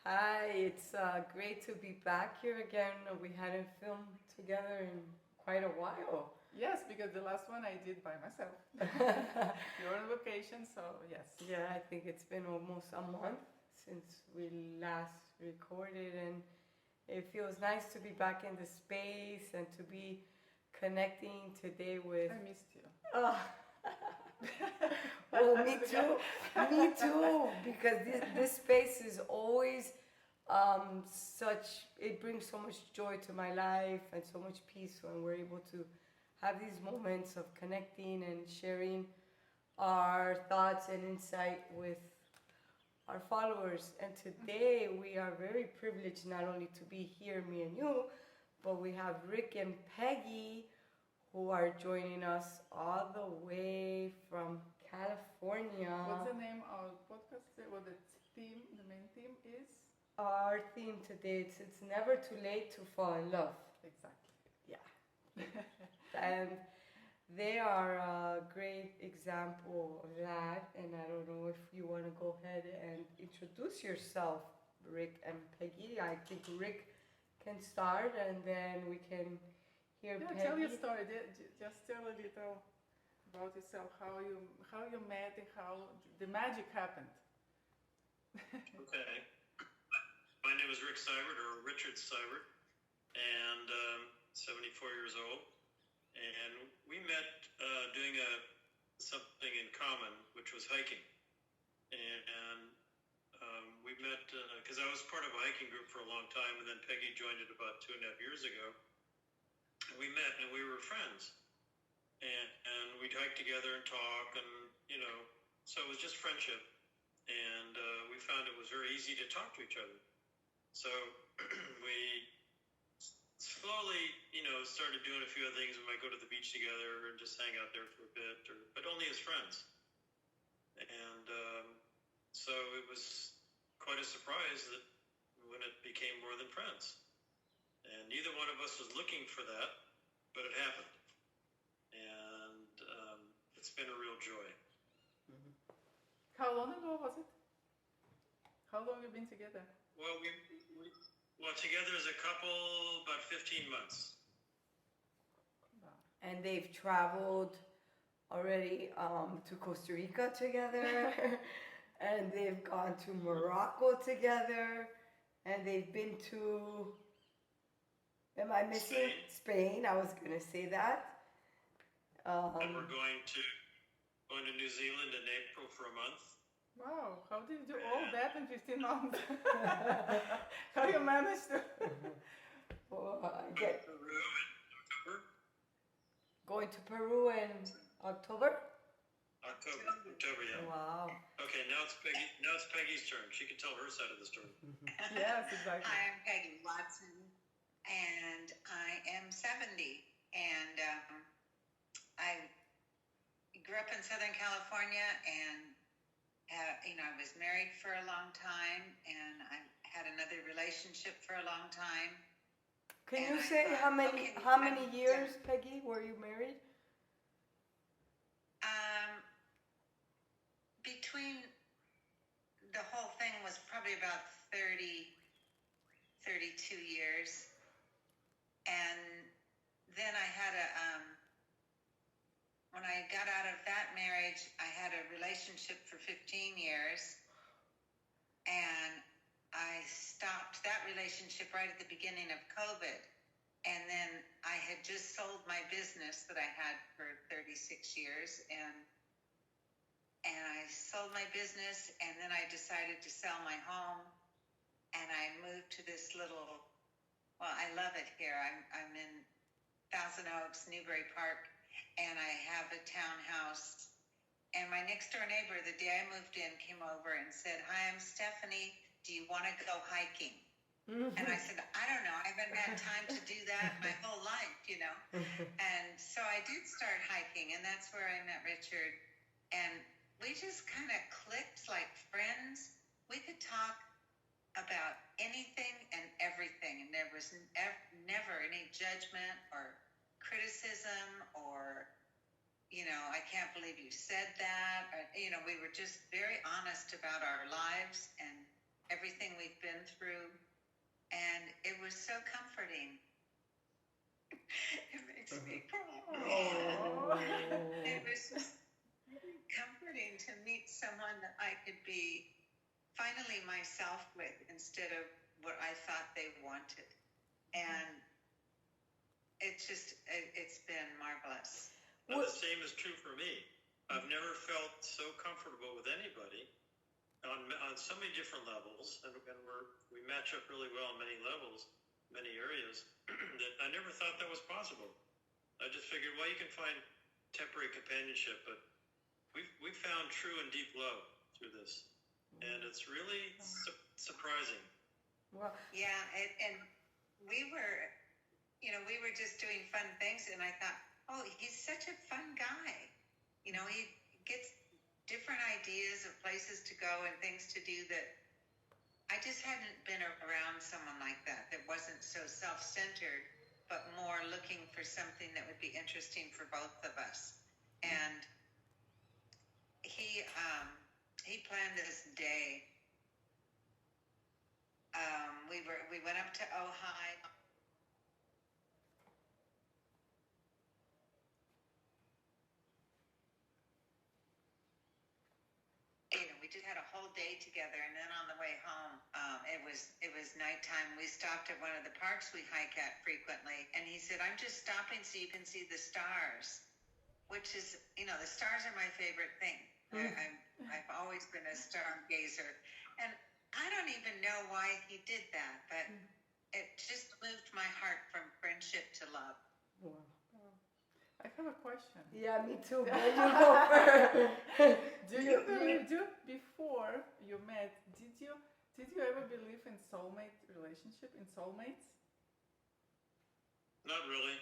Hi, it's great to be back here again. We hadn't filmed together in quite a while. Yes, because the last one I did by myself. You're on vacation, so yes. Yeah, I think it's been almost a month since we last recorded, and it feels nice to be back in the space and to be connecting today with. I missed you. Oh. Well, me too. Me too. Because this space is always it brings so much joy to my life and so much peace when we're able to have these moments of connecting and sharing our thoughts and insight with our followers. And today we are very privileged not only to be here, me and you, but we have Rick and Peggy who are joining us all the way from California. What's the name of the podcast? What the main theme is? Our theme today is it's never too late to fall in love. Exactly. Yeah. And they are a great example of that. And I don't know if you want to go ahead and introduce yourself, Rick and Peggy. I think Rick can start and then we can hear Peggy. Tell your story. Just tell a little about yourself, how you met and how the magic happened. Okay. My name is Rick Seibert, or Richard Seibert, and 74 years old. And we met doing something in common, which was hiking. And we met because I was part of a hiking group for a long time, and then Peggy joined it about 2.5 years ago. And we met, and we were friends. And we'd hike together and talk, and, so it was just friendship. And we found it was very easy to talk to each other. So we slowly, started doing a few other things. We might go to the beach together and just hang out there for a bit, but only as friends. And so it was quite a surprise that when it became more than friends. And neither one of us was looking for that, but it happened. And it's been a real joy. Mm-hmm. How long ago was it? How long have you been together? Well, together as a couple, about 15 months. And they've traveled already to Costa Rica together, and they've gone to Morocco together, and they've been to, am I missing? Spain, I was going to say that. And we're going to New Zealand in April for a month. Wow, how did you do all that in 15 months? How you managed to? Peru in October. Going to Peru in October? October, yeah. Wow. Okay, now it's Peggy's turn. She can tell her side of the story. Yes, exactly. Hi, I'm Peggy Watson, and I am 70, and I grew up in Southern California, and I was married for a long time, and I had another relationship for a long time. Can you say how many years, Peggy, were you married? Between the whole thing was probably about 32 years, and then I had when I got out of that marriage, I had a relationship for 15 years, and I stopped that relationship right at the beginning of COVID. And then I had just sold my business that I had for 36 years, and I sold my business, and then I decided to sell my home, and I moved to this little, well, I love it here. I'm in Thousand Oaks, Newbury Park, and I have a townhouse. And my next door neighbor, the day I moved in, came over and said, "Hi, I'm Stephanie. Do you want to go hiking?" Mm-hmm. And I said, "I don't know. I haven't had time to do that my whole life, And so I did start hiking, and that's where I met Richard. And we just kind of clicked like friends. We could talk about anything and everything, and there was never any judgment or criticism or, I can't believe you said that. Or, we were just very honest about our lives and everything we've been through. was so comforting. It makes me cry. Oh. It was just comforting to meet someone that I could be finally myself with instead of what I thought they wanted. And it's been marvelous. Now, the same is true for me. I've never felt so comfortable with anybody on so many different levels, and we match up really well on many levels, many areas, that I never thought that was possible. I just figured, well, you can find temporary companionship, but we've found true and deep love through this, and it's really surprising. Well, Yeah, and we were, we were just doing fun things, and I thought, oh, he's such a fun guy. He gets different ideas of places to go and things to do that I just hadn't been around someone like that wasn't so self-centered, but more looking for something that would be interesting for both of us. And he planned this day. We went up to Ojai. We just had a whole day together, and then on the way home, it was nighttime. We stopped at one of the parks we hike at frequently, and he said, "I'm just stopping so you can see the stars," which is, the stars are my favorite thing. I've always been a stargazer, and I don't even know why he did that, but it just moved my heart from friendship to love. wow. I have a question. Yeah, me too. But you go first. Do you believe before you met? Did you ever believe in soulmate relationship, in soulmates? Not really.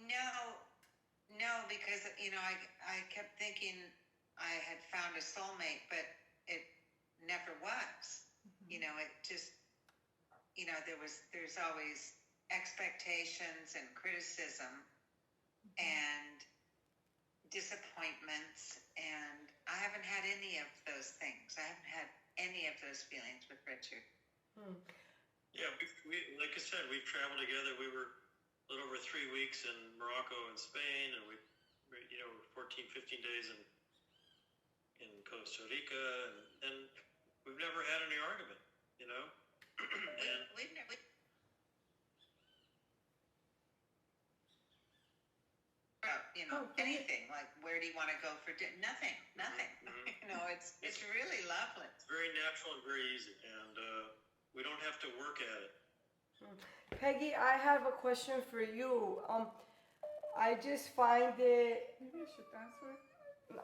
No, because I kept thinking I had found a soulmate, but it never was. It just there's always expectations and criticism and disappointments, and I haven't had any of those things. I haven't had any of those feelings with Richard. Yeah, we like I said, we've traveled together. We were a little over 3 weeks in Morocco and Spain, and we 14, 15 days in Costa Rica, and we've never had any argument, and We've never. Anything like where do you want to go for dinner? Nothing. It's really lovely. it's very natural and very easy, and we don't have to work at it. Peggy, I have a question for you. I just find it. Maybe you should answer.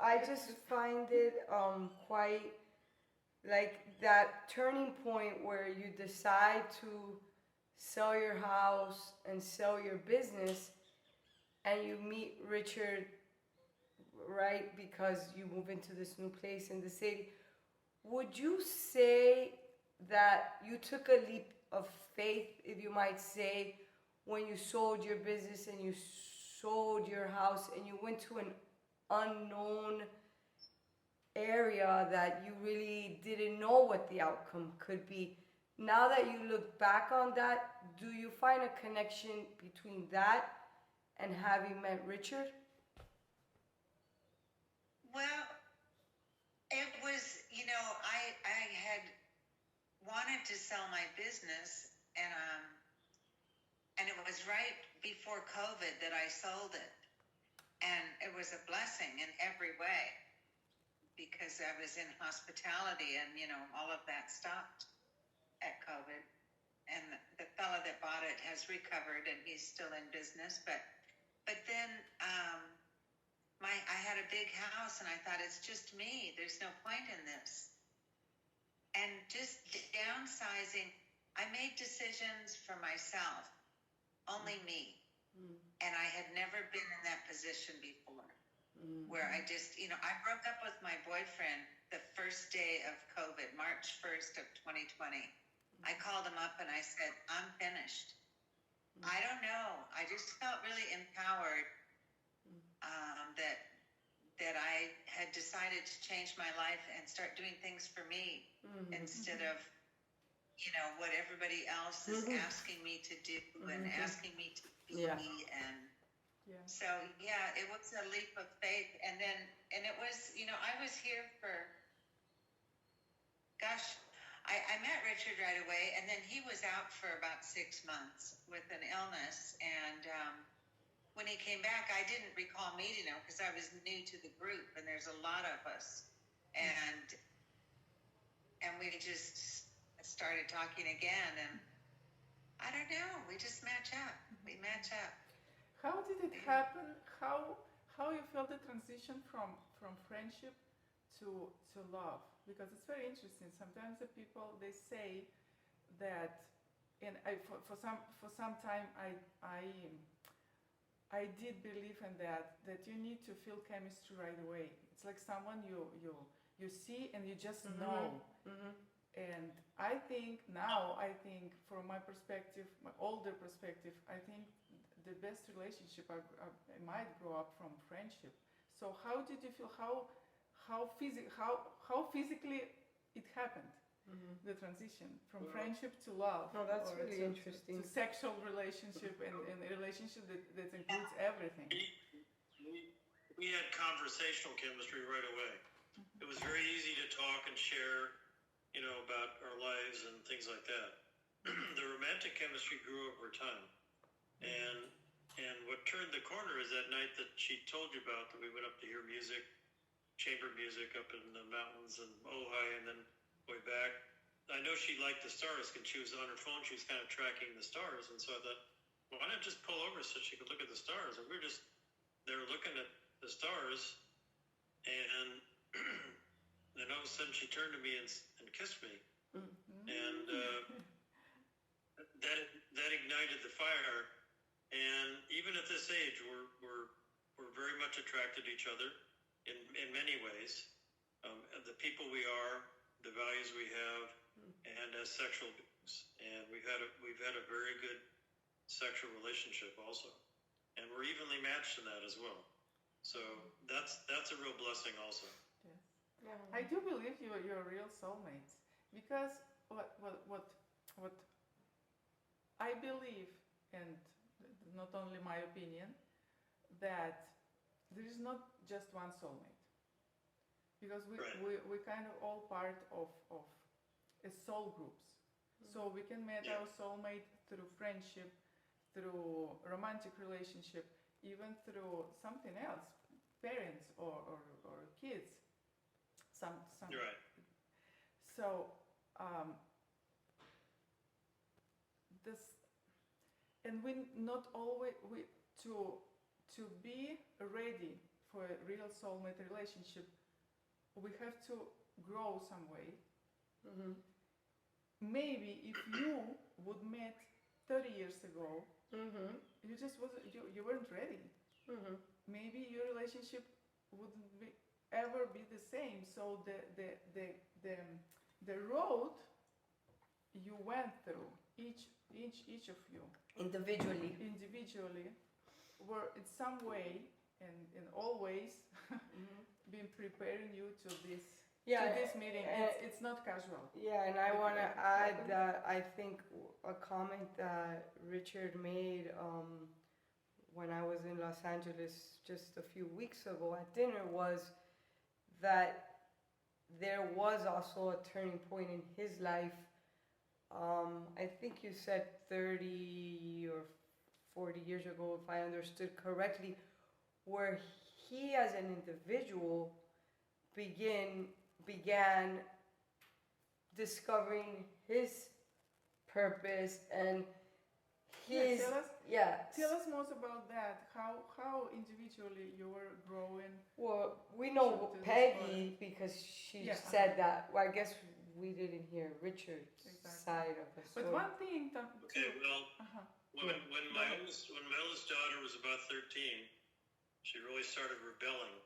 I just find it quite like that turning point where you decide to sell your house and sell your business, and you meet Richard, right? Because you move into this new place in the city. Would you say that you took a leap of faith, if you might say, when you sold your business and you sold your house and you went to an unknown area that you really didn't know what the outcome could be? Now that you look back on that, do you find a connection between that and having met Richard? Well, it was, I had wanted to sell my business, and it was right before COVID that I sold it. And it was a blessing in every way because I was in hospitality, and, all of that stopped at COVID. And the fellow that bought it has recovered, and he's still in business. But then I had a big house, and I thought, it's just me. There's no point in this. And just downsizing, I made decisions for myself, only me. And I had never been in that position before, where I just, I broke up with my boyfriend the first day of COVID, March 1st of 2020. I called him up and I said, I'm finished. I don't know. I just felt really empowered that I had decided to change my life and start doing things for me instead of what everybody else is asking me to do and asking me to be. Yeah. And Yeah. so, yeah, it was a leap of faith. And it was, I was here for, gosh, I met Richard right away, and then he was out for about 6 months with an illness. And when he came back, I didn't recall meeting him because I was new to the group, and there's a lot of us. And we just started talking again, and I don't know, we just match up. We match up. How did it happen? How you felt the transition from friendship to love? Because it's very interesting. Sometimes the people, they say that, and for some time I did believe in that you need to feel chemistry right away. It's like someone you see and you just know. And I think from my perspective, my older perspective, I think the best relationship I might grow up from friendship. So how did you feel? How physically it happened? The transition from friendship to love. No, that's or really to interesting. sexual relationship and a relationship that includes everything. We had conversational chemistry right away. It was very easy to talk and share, about our lives and things like that. The romantic chemistry grew over time. And what turned the corner is that night that she told you about, that we went up to hear music, chamber music up in the mountains and Ojai, and then way back. I know she liked the stars because she was on her phone. She was kind of tracking the stars, and so I thought, well, why not just pull over so she could look at the stars? And we were just there looking at the stars, and then all of a sudden she turned to me and kissed me, and that ignited the fire. And even at this age, we're very much attracted to each other in many ways. The people we are, the values we have, and as sexual beings. And we've had a very good sexual relationship also, and we're evenly matched in that as well. So that's a real blessing also. Yes. I do believe you're real soulmates, because what I believe, and not only my opinion, that there is not just one soulmate, because we kind of all part of a soul groups. So we can meet our soulmate through friendship, through romantic relationship, even through something else, parents or kids. Some. You're right. So and we not always to be ready for a real soulmate relationship, we have to grow some way. Maybe if you would met 30 years ago, you just you weren't ready. Maybe your relationship wouldn't ever be the same. So the road you went through, each of you individually, were in some way and in all ways been preparing you to this meeting. It's not casual. Yeah, and I want to add that I think a comment that Richard made when I was in Los Angeles just a few weeks ago at dinner was that there was also a turning point in his life. I think you said 30 or 40 years ago, if I understood correctly, where he as an individual began discovering his purpose and his Tell us more about that. How individually you were growing. Well, we know Peggy because she said that. Well, I guess we didn't hear Richard's side of the story. But one thing. Okay, well, when my oldest daughter was about 13, she really started rebelling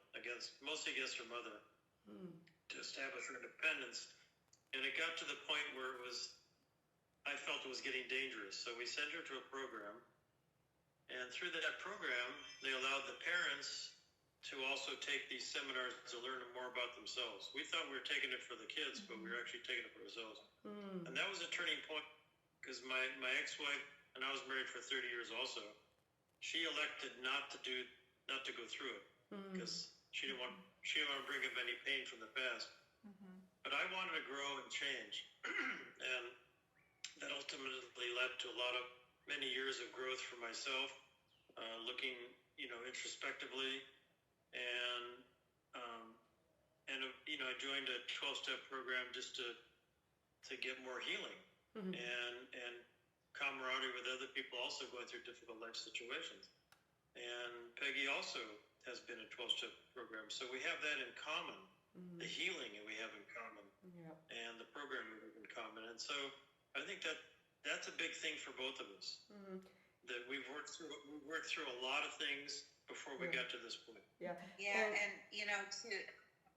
mostly against her mother, to establish her independence, and it got to the point where I felt it was getting dangerous. So we sent her to a program, and through that program, they allowed the parents to also take these seminars to learn more about themselves. We thought we were taking it for the kids, but we were actually taking it for ourselves. And that was a turning point because my ex-wife, and I was married for 30 years also, she elected not to go through it because she didn't want to bring up any pain from the past. But I wanted to grow and change. And that ultimately led to many years of growth for myself, looking, introspectively. And I joined a 12-step program just to get more healing and camaraderie with other people also going through difficult life situations. And Peggy also has been in 12-step program, so we have that in common. The healing we have in common, and the program we have in common. And so I think that's a big thing for both of us. That we've worked through a lot of things before we got to this point. And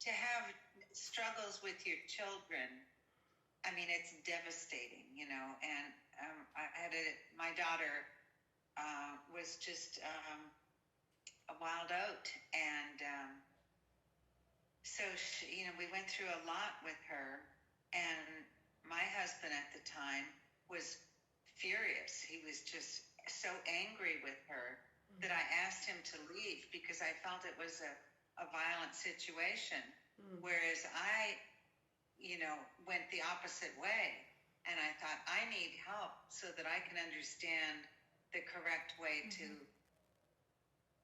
to have struggles with your children, I mean, it's devastating, and I had my daughter was just a wild oat, and so she, we went through a lot with her, and my husband at the time was furious. He was just so angry with her that I asked him to leave because I felt it was a violent situation, whereas I, went the opposite way. And I thought, I need help so that I can understand the correct way to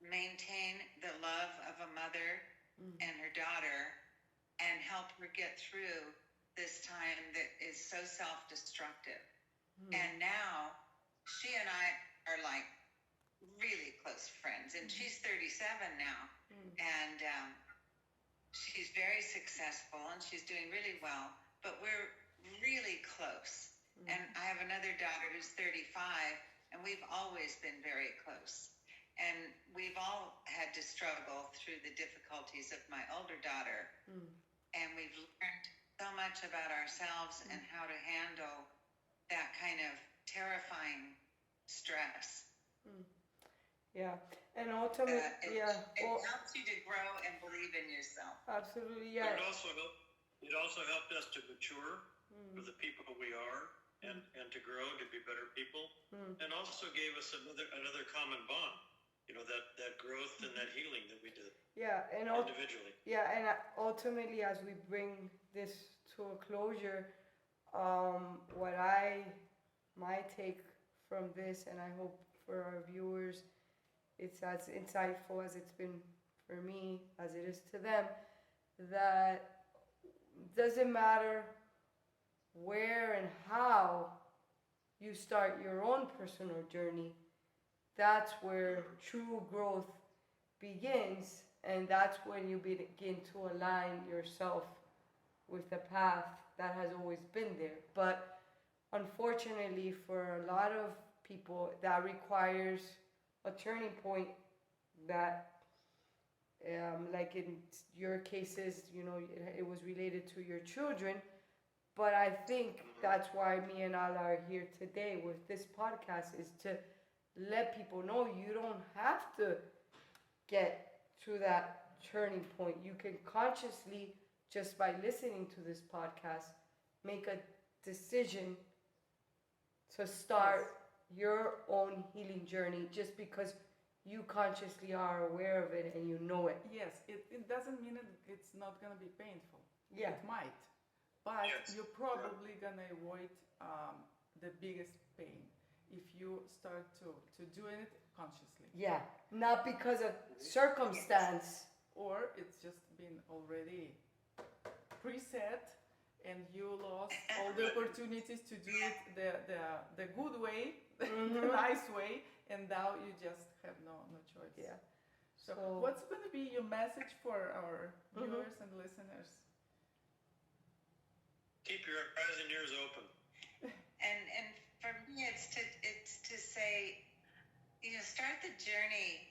maintain the love of a mother and her daughter and help her get through this time that is so self-destructive. And now she and I are like really close friends, and she's 37 now, and she's very successful and she's doing really well, but we're really close. And I have another daughter who's 35, and we've always been very close. And we've all had to struggle through the difficulties of my older daughter. And we've learned so much about ourselves and how to handle that kind of terrifying stress. Yeah, and ultimately, it helps you to grow and believe in yourself. Absolutely, yeah. But it also helped us to mature for the people we are and to grow, to be better people, and also gave us another common bond. That growth and that healing that we did. Yeah, and individually. Yeah, and ultimately, as we bring this to a closure, my take from this, and I hope for our viewers, it's as insightful as it's been for me, as it is to them, that doesn't matter where and how you start your own personal journey, that's where true growth begins, and that's when you begin to align yourself with the path that has always been there. But unfortunately, for a lot of people, that requires a turning point that, like in your cases, it was related to your children. But I think that's why me and Ala are here today with this podcast, is to let people know you don't have to get to that turning point. You can consciously, just by listening to this podcast, make a decision to start your own healing journey just because you consciously are aware of it and you know it. Yes, it doesn't mean it's not going to be painful. Yeah. It might. But you're probably going to avoid the biggest pain if you start to do it consciously. Yeah, not because of circumstance. Or it's just been already preset and you lost all the opportunities to do it the good way, the nice way, and now you just have no choice. Yeah. So what's going to be your message for our viewers and listeners? Keep your eyes and ears open. And for me, it's to say, start the journey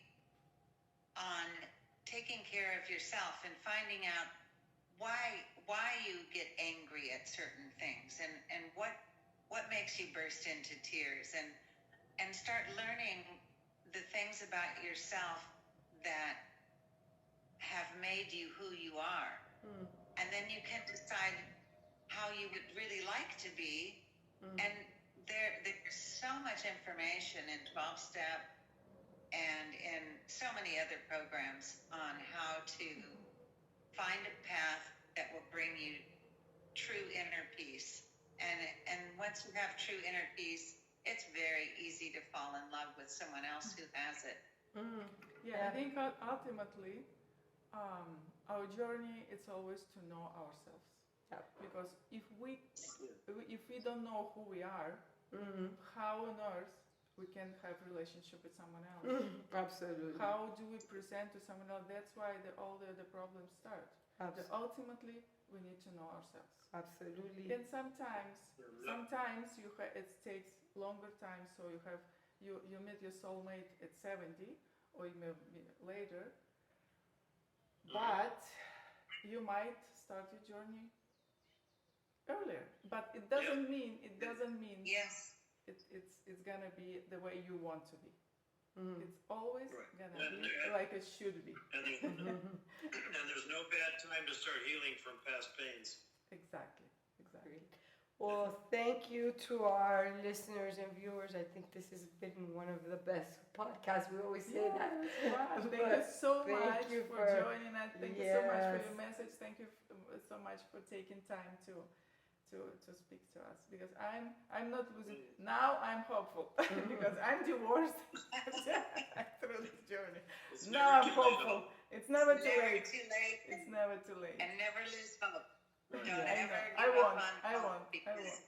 on taking care of yourself and finding out why you get angry at certain things and what makes you burst into tears, and start learning the things about yourself that have made you who you are. And then you can decide how you would really like to be. And there's so much information in 12-step and in so many other programs on how to find a path that will bring you true inner peace. And once you have true inner peace, it's very easy to fall in love with someone else who has it. Yeah, I think ultimately, our journey is always to know ourselves. Yep. Because if we don't know who we are, how on earth we can have relationship with someone else? Absolutely. How do we present to someone else? That's why all the problems start. Ultimately, we need to know ourselves. Absolutely. And sometimes it takes longer time. So you meet your soulmate at 70, or you may meet later. But you might start your journey earlier. But it doesn't mean Yes. it's gonna be the way you want to be. It's always gonna be like it should be. And there's no bad time to start healing from past pains. Exactly. Well, thank you to our listeners and viewers. I think this has been one of the best podcasts. We always say that. Wow. Thank you so Thank much you for joining us. Thank you so much for your message. Thank you so much for taking time to speak to us, because I'm not losing. Now I'm hopeful because I'm divorced through this journey. Now I'm hopeful. It's never too late. It's never too late. And never lose hope. Don't I ever know. give up on I hope, won't. because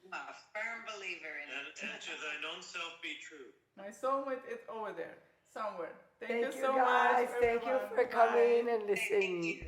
I'm a firm believer in it. And to thine own self be true. My soulmate is over there somewhere. Thank you so guys. much. Thank you everyone. for coming Bye. and listening. Thank you.